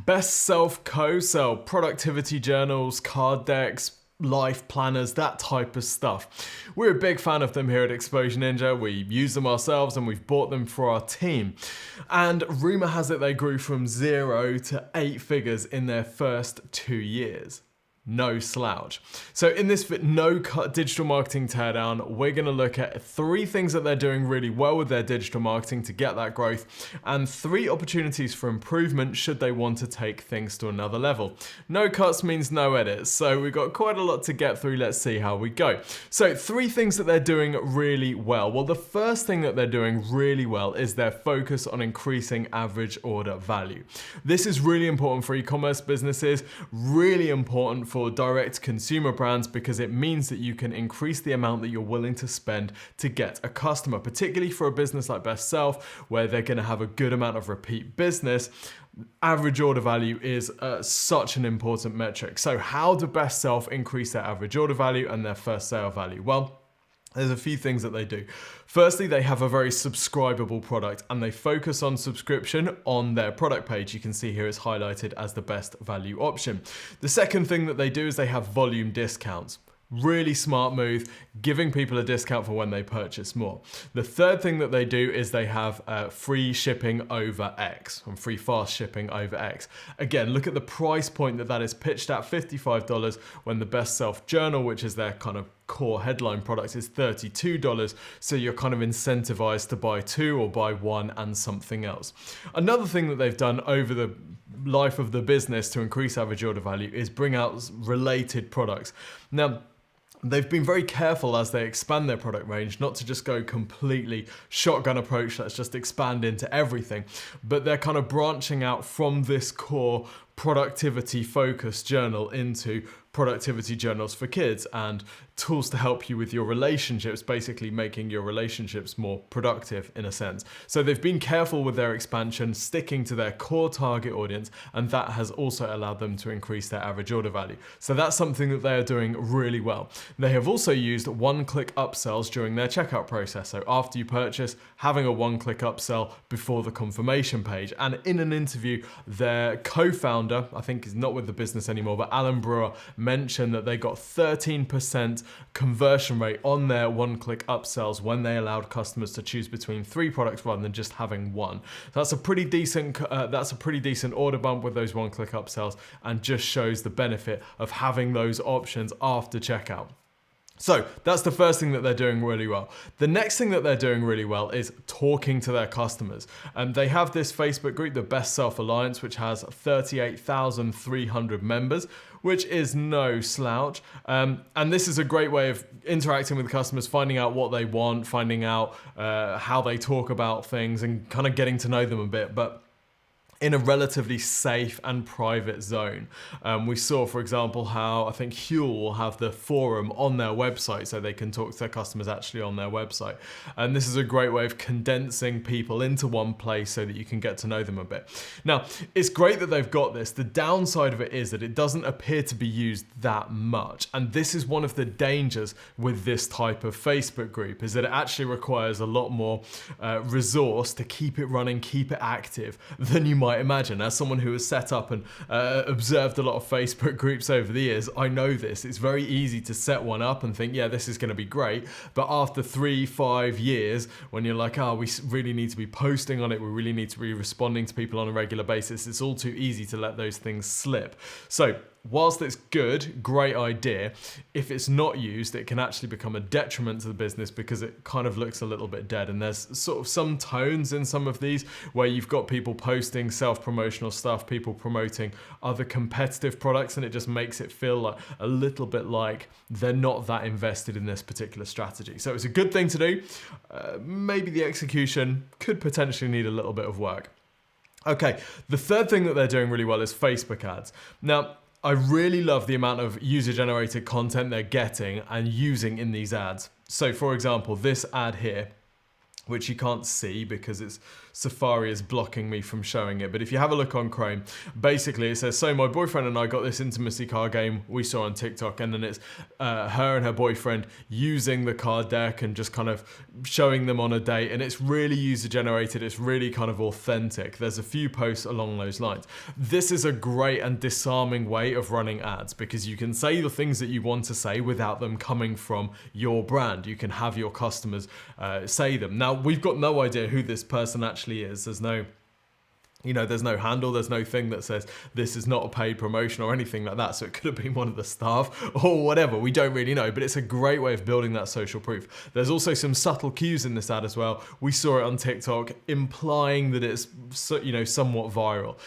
BestSelf co-sell productivity journals, card decks, life planners, that type of stuff. We're a big fan of them here at Exposure Ninja. We use them ourselves and we've bought them for our team. And rumor has it they grew from 0 to 8 figures in their first 2 years. No slouch. So in this no-cut digital marketing teardown, we're going to look at 3 things that they're doing really well with their digital marketing to get that growth, and 3 opportunities for improvement should they want to take things to another level. No cuts means no edits, so we've got quite a lot to get through. Let's see how we go. So 3 things that they're doing really well. Well, the first thing that they're doing really well is their focus on increasing average order value. This is really important for e-commerce businesses, really important for direct consumer brands, because it means that you can increase the amount that you're willing to spend to get a customer, particularly for a business like BestSelf, where they're going to have a good amount of repeat business. Average order value is such an important metric. So how do BestSelf increase their average order value and their first sale value? Well, there's a few things that they do. Firstly, they have a very subscribable product and they focus on subscription on their product page. You can see here it's highlighted as the best value option. The second thing that they do is they have volume discounts. Really smart move, giving people a discount for when they purchase more. The third thing that they do is they have free shipping over X, and free fast shipping over X. Again, look at the price point that is pitched at, $55, when the BestSelf journal, which is their kind of core headline product, is $32. So you're kind of incentivized to buy 2 or buy 1 and something else. Another thing that they've done over the life of the business to increase average order value is bring out related products. Now, they've been very careful as they expand their product range not to just go completely shotgun approach, let's just expand into everything, but they're kind of branching out from this core productivity focused journal into productivity journals for kids and tools to help you with your relationships, basically making your relationships more productive in a sense. So they've been careful with their expansion, sticking to their core target audience, and that has also allowed them to increase their average order value. So that's something that they are doing really well. They have also used one-click upsells during their checkout process. So after you purchase, having a one-click upsell before the confirmation page. And in an interview, their co-founder, I think is not with the business anymore, but Alan Brewer, mentioned that they got 13% conversion rate on their one-click upsells when they allowed customers to choose between 3 products rather than just having 1. That's a pretty decent order bump with those one-click upsells, and just shows the benefit of having those options after checkout. So that's the first thing that they're doing really well. The next thing that they're doing really well is talking to their customers. They have this Facebook group, the BestSelf Alliance, which has 38,300 members, which is no slouch. And this is a great way of interacting with customers, finding out what they want, finding out how they talk about things, and kind of getting to know them a bit. But in a relatively safe and private zone. We saw, for example, how I think Huel will have the forum on their website so they can talk to their customers actually on their website. And this is a great way of condensing people into one place so that you can get to know them a bit. Now, it's great that they've got this. The downside of it is that it doesn't appear to be used that much. And this is one of the dangers with this type of Facebook group, is that it actually requires a lot more resource to keep it running, keep it active than you might imagine. As someone who has set up and observed a lot of Facebook groups over the years, I know this. It's very easy to set one up and think, yeah, this is going to be great. But after 3-5 years, when you're like, we really need to be posting on it, we really need to be responding to people on a regular basis, it's all too easy to let those things slip. So whilst it's good, great idea, if it's not used, it can actually become a detriment to the business because it kind of looks a little bit dead. And there's sort of some tones in some of these where you've got people posting self-promotional stuff, people promoting other competitive products, and it just makes it feel like a little bit like they're not that invested in this particular strategy. So it's a good thing to do. Maybe the execution could potentially need a little bit of work. Okay, the third thing that they're doing really well is Facebook ads. Now, I really love the amount of user-generated content they're getting and using in these ads. So for example, this ad here, which you can't see because it's Safari is blocking me from showing it. But if you have a look on Chrome, basically it says, so my boyfriend and I got this intimacy card game we saw on TikTok, and then it's her and her boyfriend using the card deck and just kind of showing them on a date, and it's really user generated, it's really kind of authentic. There's a few posts along those lines. This is a great and disarming way of running ads, because you can say the things that you want to say without them coming from your brand. You can have your customers say them. Now, we've got no idea who this person actually is. There's no handle, there's no thing that says this is not a paid promotion or anything like that. So it could have been one of the staff or whatever. We don't really know, but it's a great way of building that social proof. There's also some subtle cues in this ad as well. We saw it on TikTok, implying that it's somewhat viral.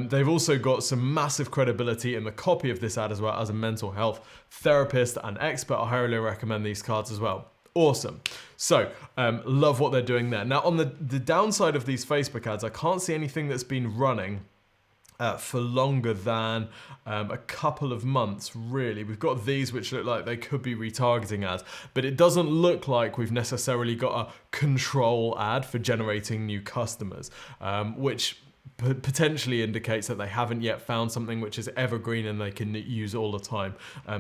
They've also got some massive credibility in the copy of this ad as well. As a mental health therapist and expert, I highly recommend these cards as well. Awesome. So, love what they're doing there. Now, on the downside of these Facebook ads, I can't see anything that's been running for longer than a couple of months, really. We've got these which look like they could be retargeting ads, but it doesn't look like we've necessarily got a control ad for generating new customers, which potentially indicates that they haven't yet found something which is evergreen and they can use all the time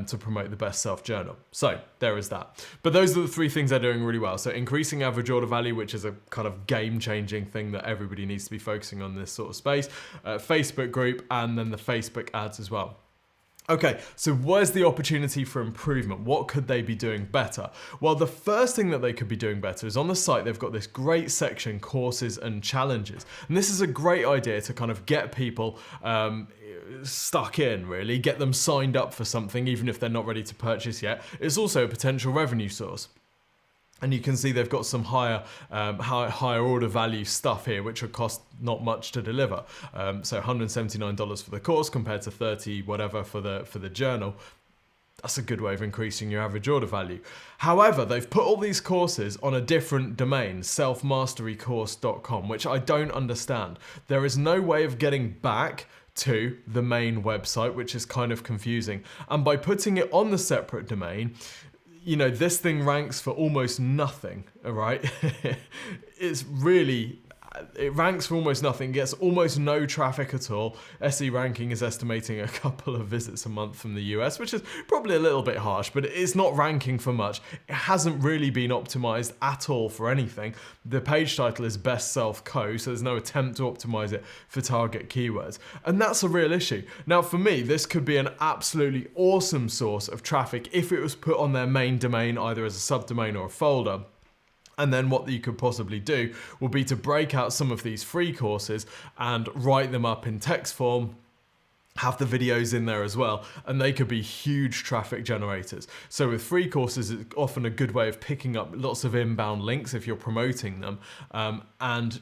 to promote the Best Self journal. So there is that. But those are the three things they're doing really well. So increasing average order value, which is a kind of game-changing thing that everybody needs to be focusing on in this sort of space. Facebook group, and then the Facebook ads as well. Okay, so where's the opportunity for improvement? What could they be doing better? Well, the first thing that they could be doing better is on the site, they've got this great section, courses and challenges. And this is a great idea to kind of get people stuck in, really, get them signed up for something, even if they're not ready to purchase yet. It's also a potential revenue source. And you can see they've got some higher order value stuff here, which would cost not much to deliver. So $179 for the course compared to $30 whatever for the journal. That's a good way of increasing your average order value. However, they've put all these courses on a different domain, selfmasterycourse.com, which I don't understand. There is no way of getting back to the main website, which is kind of confusing. And by putting it on the separate domain, this thing ranks for almost nothing, all right? It ranks for almost nothing, gets almost no traffic at all. SE Ranking is estimating a couple of visits a month from the US, which is probably a little bit harsh, but it's not ranking for much. It hasn't really been optimized at all for anything. The page title is Best Self Co, so there's no attempt to optimize it for target keywords. And that's a real issue. Now, for me, this could be an absolutely awesome source of traffic if it was put on their main domain, either as a subdomain or a folder. And then what you could possibly do will be to break out some of these free courses and write them up in text form, have the videos in there as well, and they could be huge traffic generators. So with free courses, it's often a good way of picking up lots of inbound links if you're promoting them. And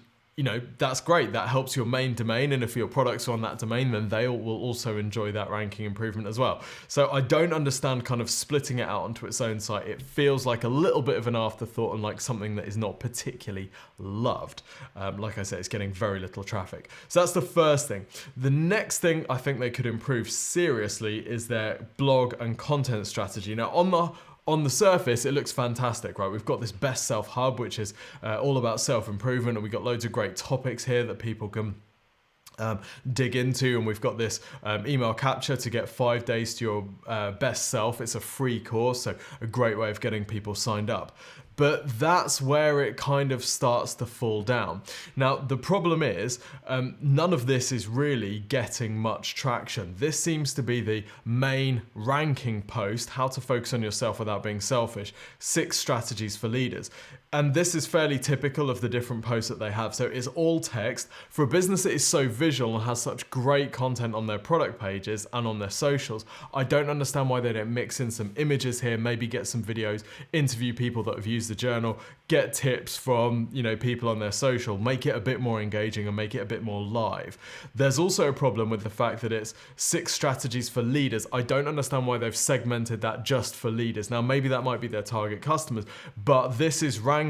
that's great. That helps your main domain. And if your products are on that domain, then they will also enjoy that ranking improvement as well. So I don't understand kind of splitting it out onto its own site. It feels like a little bit of an afterthought and like something that is not particularly loved. Like I said, it's getting very little traffic. So that's the first thing. The next thing I think they could improve seriously is their blog and content strategy. Now, on the surface, it looks fantastic, right? We've got this Best Self Hub, which is all about self-improvement, and we've got loads of great topics here that people can dig into, and we've got this email capture to get 5 days to your best self. It's a free course, so a great way of getting people signed up. But that's where it kind of starts to fall down. Now, the problem is none of this is really getting much traction. This seems to be the main ranking post, how to focus on yourself without being selfish, 6 strategies for leaders. And this is fairly typical of the different posts that they have. So it's all text. For a business that is so visual and has such great content on their product pages and on their socials, I don't understand why they don't mix in some images here, maybe get some videos, interview people that have used the journal, get tips from people on their social, make it a bit more engaging and make it a bit more live. There's also a problem with the fact that it's 6 strategies for leaders. I don't understand why they've segmented that just for leaders. Now, maybe that might be their target customers, but this is ranking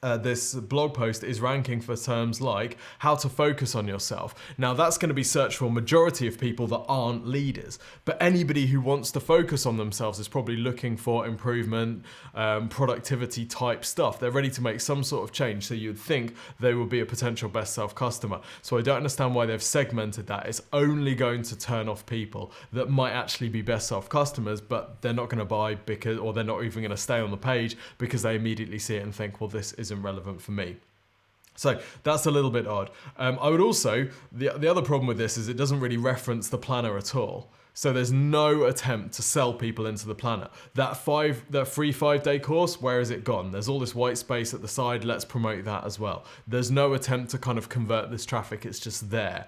this blog post is ranking for terms like how to focus on yourself. Now that's going to be searched for a majority of people that aren't leaders, but anybody who wants to focus on themselves is probably looking for improvement, productivity type stuff. They're ready to make some sort of change, so you'd think they will be a potential best self customer. So I don't understand why they've segmented that. It's only going to turn off people that might actually be best self customers, but they're not going to buy because, or they're not even going to stay on the page because they immediately see it and think, well, this isn't relevant for me. So that's a little bit odd. I would also, the other problem with this is it doesn't really reference the planner at all. So there's no attempt to sell people into the planner. That free 5-day course, where is it gone? There's all this white space at the side. Let's promote that as well. There's no attempt to kind of convert this traffic. It's just there.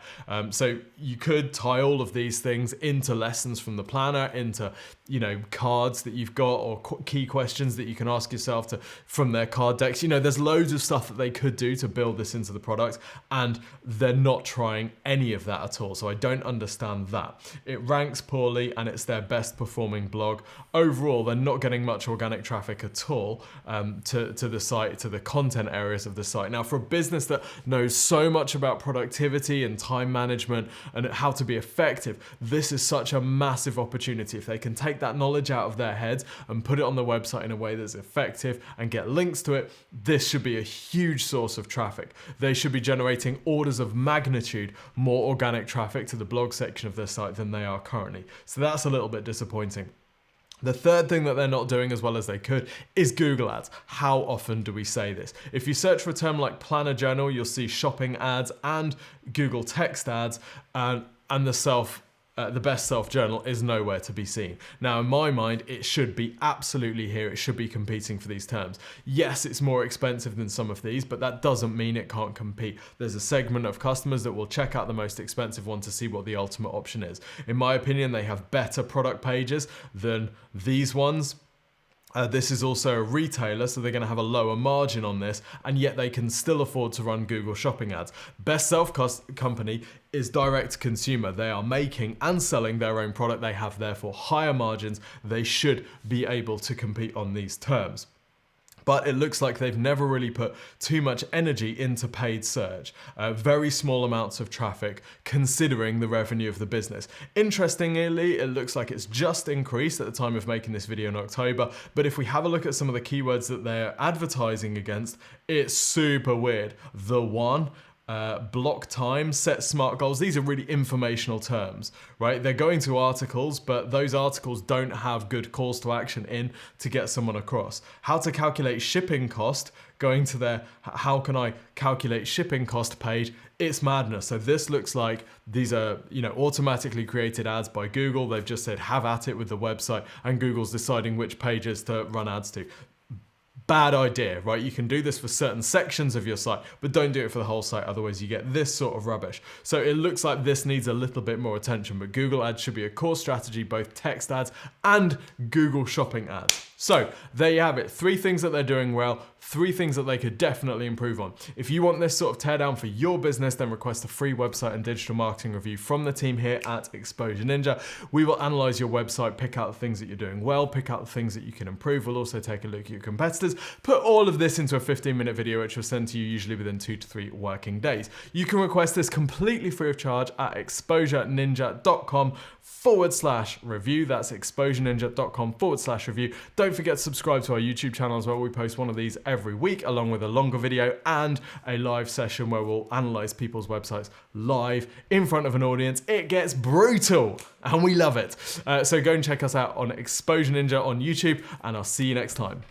So you could tie all of these things into lessons from the planner, into, you know, cards that you've got, or key questions that you can ask yourself from their card decks. You know, there's loads of stuff that they could do to build this into the product, and they're not trying any of that at all. So I don't understand that. It ranks poorly and it's their best performing blog. Overall, they're not getting much organic traffic at all to the site, to the content areas of the site. Now, for a business that knows so much about productivity and time management and how to be effective, this is such a massive opportunity. If they can take that knowledge out of their heads and put it on the website in a way that's effective and get links to it, this should be a huge source of traffic. They should be generating orders of magnitude more organic traffic to the blog section of their site than they are currently. So that's a little bit disappointing. The third thing that they're not doing as well as they could is Google ads. How often do we say this? If you search for a term like planner journal, you'll see shopping ads and Google text ads, and the best self journal is nowhere to be seen. Now, in my mind, it should be absolutely here. It should be competing for these terms. Yes, it's more expensive than some of these, but that doesn't mean it can't compete. There's a segment of customers that will check out the most expensive one to see what the ultimate option is. In my opinion, they have better product pages than these ones. This is also a retailer, so they're going to have a lower margin on this, and yet they can still afford to run Google shopping ads. Best Self company is direct to consumer. They are making and selling their own product. They have therefore higher margins. They should be able to compete on these terms. But it looks like they've never really put too much energy into paid search. Very small amounts of traffic considering the revenue of the business. Interestingly, it looks like it's just increased at the time of making this video in October. But if we have a look at some of the keywords that they're advertising against, it's super weird. The one, block time, set smart goals. These are really informational terms, right? They're going to articles, but those articles don't have good calls to action in to get someone across. How to calculate shipping cost, going to their how can I calculate shipping cost page, it's madness. So this looks like these are, you know, automatically created ads by Google. They've just said have at it with the website, and Google's deciding which pages to run ads to. Bad idea, right? You can do this for certain sections of your site, but don't do it for the whole site, otherwise you get this sort of rubbish. So it looks like this needs a little bit more attention, but Google ads should be a core strategy, both text ads and Google shopping ads. So there you have it. 3 things that they're doing well, 3 things that they could definitely improve on. If you want this sort of teardown for your business, then request a free website and digital marketing review from the team here at Exposure Ninja. We will analyze your website, pick out the things that you're doing well, pick out the things that you can improve. We'll also take a look at your competitors, put all of this into a 15-minute video, which will send to you usually within 2 to 3 working days. You can request this completely free of charge at exposureninja.com/review. That's exposureninja.com/review. Don't forget to subscribe to our YouTube channel as well. We post one of these every week, along with a longer video and a live session where we'll analyze people's websites live in front of an audience. It gets brutal and we love it. So go and check us out on Exposure Ninja on YouTube, and I'll see you next time.